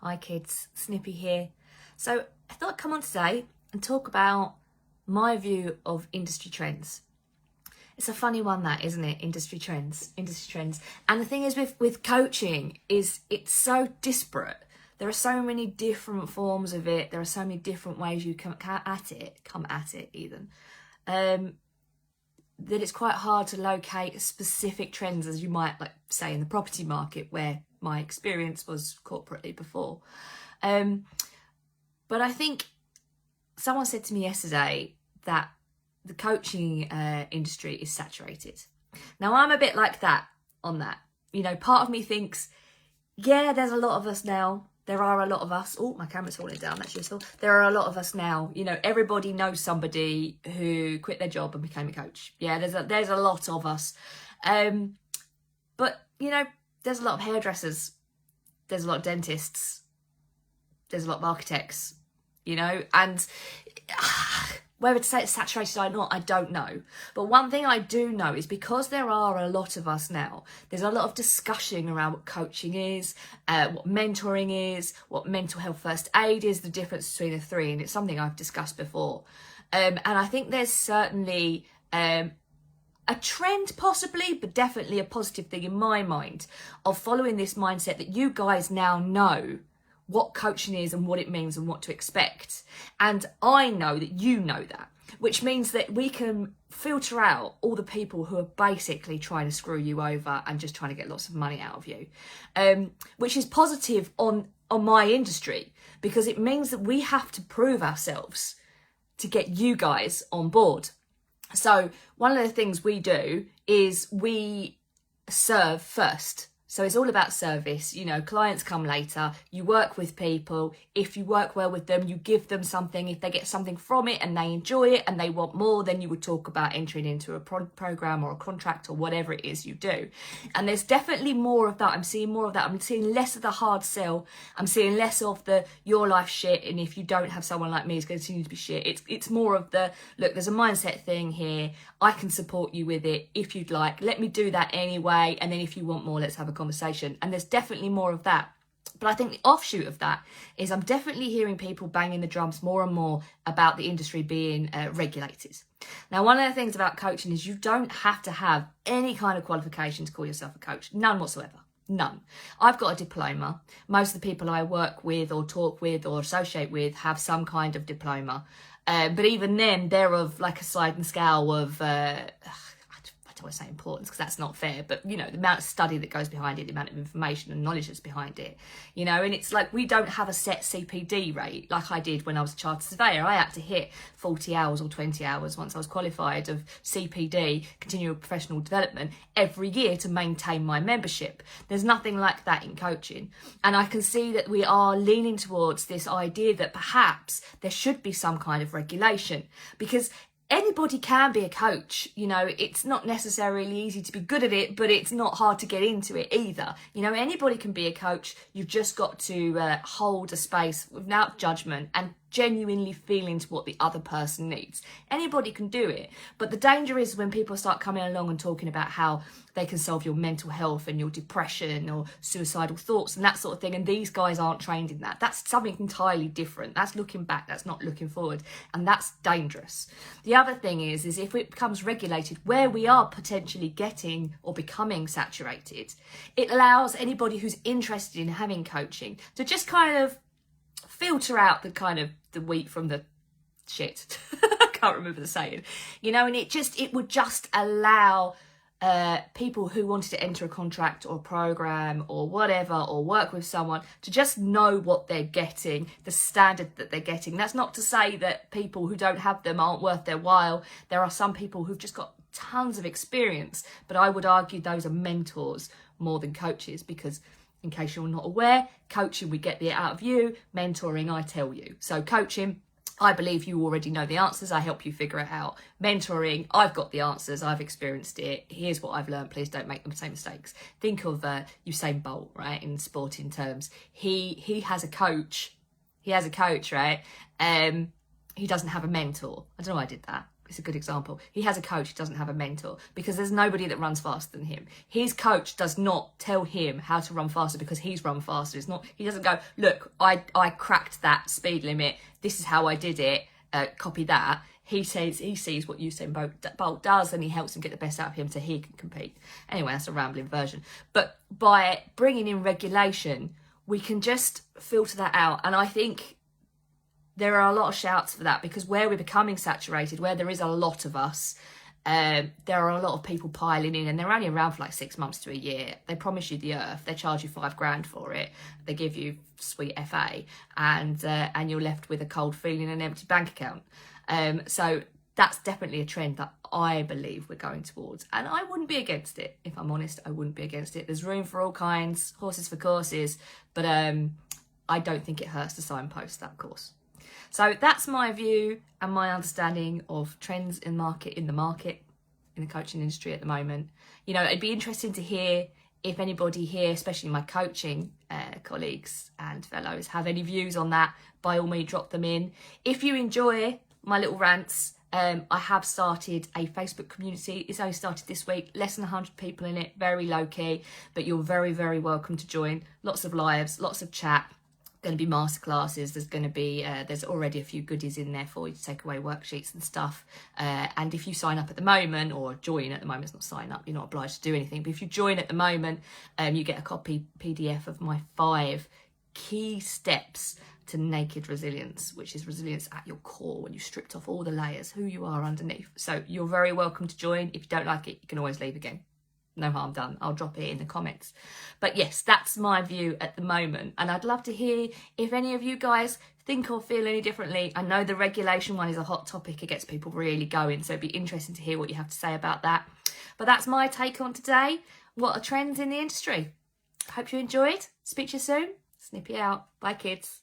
Hi kids, Snippy here. So I thought I'd come on today and talk about my view of industry trends. It's a funny one that, isn't it? Industry trends. And the thing is with coaching is it's so disparate. There are so many different forms of it. There are so many different ways you come at it even. That it's quite hard to locate specific trends, as you might say in the property market, where my experience was corporately before. But I think someone said to me yesterday that the coaching industry is saturated. Now I'm a bit like that on that. You know, part of me thinks, yeah, there's a lot of us now. There are a lot of us. Oh, my camera's falling down. That's useful. There are a lot of us now. You know, everybody knows somebody who quit their job and became a coach. Yeah, there's a lot of us. But, you know, there's a lot of hairdressers. There's a lot of dentists. There's a lot of architects, you know, and whether to say it's saturated or not, I don't know. But one thing I do know is because there are a lot of us now, there's a lot of discussion around what coaching is, what mentoring is, what mental health first aid is, the difference between the three. And it's something I've discussed before. And I think there's certainly a trend possibly, but definitely a positive thing in my mind of following this mindset that you guys now know what coaching is and what it means and what to expect. And I know that you know that, which means that we can filter out all the people who are basically trying to screw you over and just trying to get lots of money out of you, which is positive on my industry, because it means that we have to prove ourselves to get you guys on board. So one of the things we do is we serve first. So it's all about service. You know, clients come later, you work with people. If you work well with them, you give them something. If they get something from it and they enjoy it and they want more, then you would talk about entering into a program or a contract or whatever it is you do. And there's definitely more of that. I'm seeing more of that. I'm seeing less of the hard sell. I'm seeing less of the your life shit. And if you don't have someone like me, it's going to continue to be shit. It's more of the, look, there's a mindset thing here. I can support you with it if you'd like. Let me do that anyway. And then if you want more, let's have a conversation. And there's definitely more of that. But I think the offshoot of that is I'm definitely hearing people banging the drums more and more about the industry being regulated. Now, one of the things about coaching is you don't have to have any kind of qualification to call yourself a coach. None whatsoever. None. I've got a diploma. Most of the people I work with or talk with or associate with have some kind of diploma. But even then, they're of like a sliding scale of, I don't want to say importance because that's not fair, but you know, the amount of study that goes behind it, the amount of information and knowledge that's behind it, you know, and it's like we don't have a set CPD rate like I did when I was a chartered surveyor. I had to hit 40 hours or 20 hours once I was qualified of CPD, continual professional development, every year to maintain my membership. There's nothing like that in coaching. And I can see that we are leaning towards this idea that perhaps there should be some kind of regulation, because anybody can be a coach. You know, it's not necessarily easy to be good at it, but it's not hard to get into it either. You know, anybody can be a coach. You've just got to hold a space without judgment and genuinely feel into what the other person needs. Anybody can do it. But the danger is when people start coming along and talking about how they can solve your mental health and your depression or suicidal thoughts and that sort of thing. And these guys aren't trained in that. That's something entirely different. That's looking back. That's not looking forward. And that's dangerous. The other thing is if it becomes regulated where we are potentially getting or becoming saturated, it allows anybody who's interested in having coaching to just kind of filter out the wheat from the shit. I can't remember the saying, you know, and it would just allow people who wanted to enter a contract or a program or whatever, or work with someone, to just know what they're getting, the standard that they're getting. That's not to say that people who don't have them aren't worth their while. There are some people who've just got tons of experience, but I would argue those are mentors more than coaches, because in case you're not aware, coaching, we get it out of you. Mentoring, I tell you. So coaching, I believe you already know the answers. I help you figure it out. Mentoring, I've got the answers. I've experienced it. Here's what I've learned. Please don't make the same mistakes. Think of Usain Bolt, right? In sporting terms, he has a coach. He has a coach, right? He doesn't have a mentor. I don't know why I did that. It's a good example. He has a coach, he doesn't have a mentor, because there's nobody that runs faster than him. His coach does not tell him how to run faster because he's run faster. It's not, he doesn't go, look, I cracked that speed limit, this is how I did it, copy that. He sees what Usain Bolt does, and he helps him get the best out of him so he can compete. Anyway, that's a rambling version. But by bringing in regulation, we can just filter that out. And I think there are a lot of shouts for that, because where we're becoming saturated, where there is a lot of us, there are a lot of people piling in, and they're only around for like 6 months to a year. They promise you the earth, they charge you $5,000 for it, they give you sweet FA, and you're left with a cold feeling and an empty bank account. So that's definitely a trend that I believe we're going towards, and I wouldn't be against it. If I'm honest, I wouldn't be against it. There's room for all kinds, horses for courses, but I don't think it hurts to signpost that course. So that's my view and my understanding of trends in the coaching industry at the moment. You know, it'd be interesting to hear if anybody here, especially my coaching colleagues and fellows, have any views on that. By all means, drop them in. If you enjoy my little rants, I have started a Facebook community. It's only started this week, less than 100 people in it, very low key, but you're very, very welcome to join. Lots of lives, lots of chat. Going to be masterclasses. There's going to be there's already a few goodies in there for you to take away, worksheets and stuff. And if you sign up at the moment, or join at the moment, it's not sign up, you're not obliged to do anything, but if you join at the moment, you get a copy PDF of my 5 key steps to naked resilience, which is resilience at your core, when you stripped off all the layers, who you are underneath. So you're very welcome to join. If you don't like it, you can always leave again. No harm done. I'll drop it in the comments. But yes, that's my view at the moment, and I'd love to hear if any of you guys think or feel any differently. I know the regulation one is a hot topic, it gets people really going, so it'd be interesting to hear what you have to say about that. But that's my take on today. What are trends in the industry? Hope you enjoyed. Speak to you soon. Snippy out. Bye kids.